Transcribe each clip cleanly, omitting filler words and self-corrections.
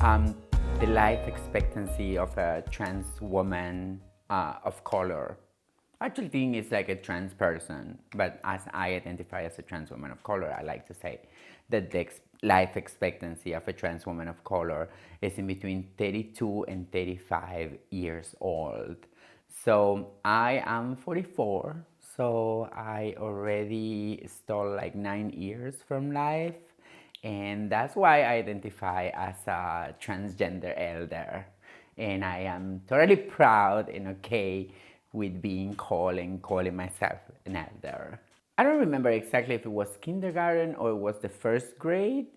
Um, the life expectancy of a trans woman of color. I actually think it's like a trans person, but as I identify as a trans woman of color, I like to say that the life expectancy of a trans woman of color is in between 32 and 35 years old. So I am 44, so I already stole like 9 years from life, and that's why I identify as a transgender elder. And I am totally proud and okay with being called and calling myself an elder. I don't remember exactly if it was kindergarten or it was the first grade,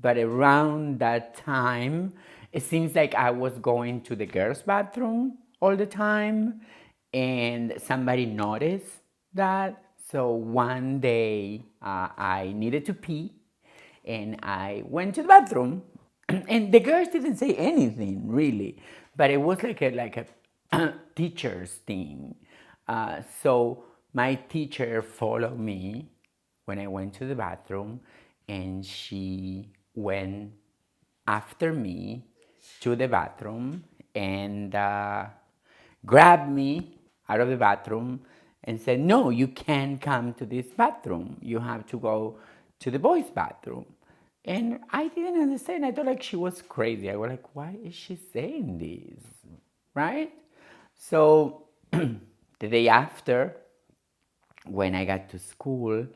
but around that time, it seems like I was going to the girls' bathroom all the time, and somebody noticed that. So one day I needed to pee, and I went to the bathroom, and the girls didn't say anything really, but it was like a teacher's thing. So my teacher followed me when I went to the bathroom, and she went after me to the bathroom and grabbed me out of the bathroom and said, "No, you can't come to this bathroom. You have to go to the boys' bathroom." And I didn't understand. I thought like she was crazy. I was like, "Why is she saying this?" Right? So the day after, when I got to school,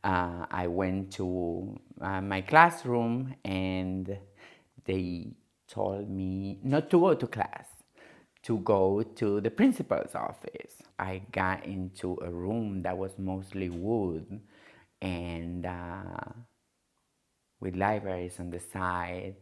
I went to my classroom, and they told me not to go to class, to go to the principal's office. I got into a room that was mostly wood, and with libraries on the side,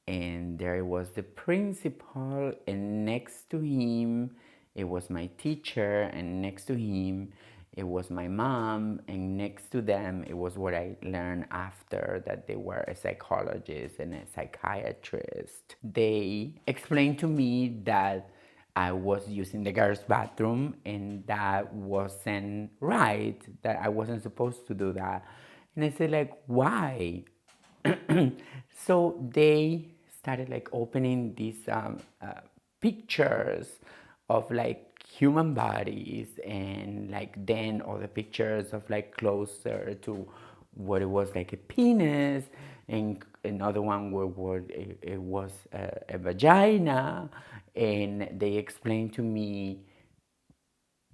and there was the principal, and next to him it was my teacher, and next to him it was my mom, and next to them it was what I learned after, that they were a psychologist and a psychiatrist. They explained to me that I was using the girls' bathroom, and that wasn't right, that I wasn't supposed to do that. And I said, like, why? So they started like opening these pictures of like human bodies, and like then other pictures of like closer to what it was like a penis, and another one where it was a vagina, and they explained to me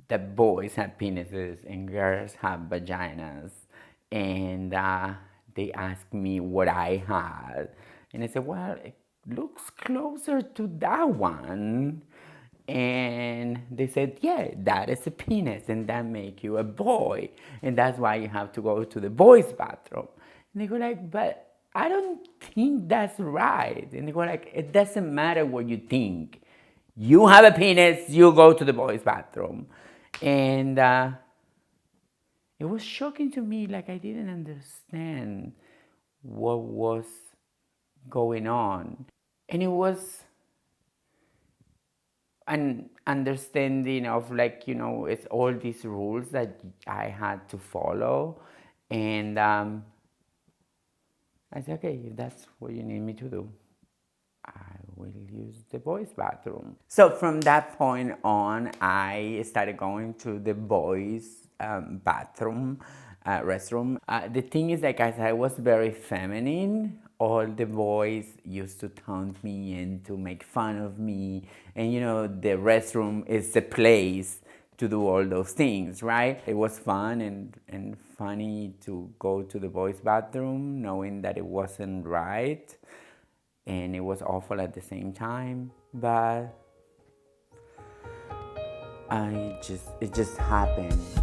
that boys have penises and girls have vaginas, and they asked me what I had, and I said, well, it looks closer to that one. And they said, yeah, that is a penis, and that make you a boy, and that's why you have to go to the boys' bathroom. And they go like, but I don't think that's right. And they go like, it doesn't matter what you think. You have a penis, you go to the boys' bathroom. And it was shocking to me, like I didn't understand what was going on. And it was an understanding of like, it's all these rules that I had to follow. And I said, okay, if that's what you need me to do, I will use the boys' bathroom. So from that point on, I started going to the boys' bathroom, restroom. The thing is, like, as I was very feminine, all the boys used to taunt me and to make fun of me. And the restroom is the place to do all those things, right? It was fun and funny to go to the boys' bathroom knowing that it wasn't right, and it was awful at the same time, but it just happened.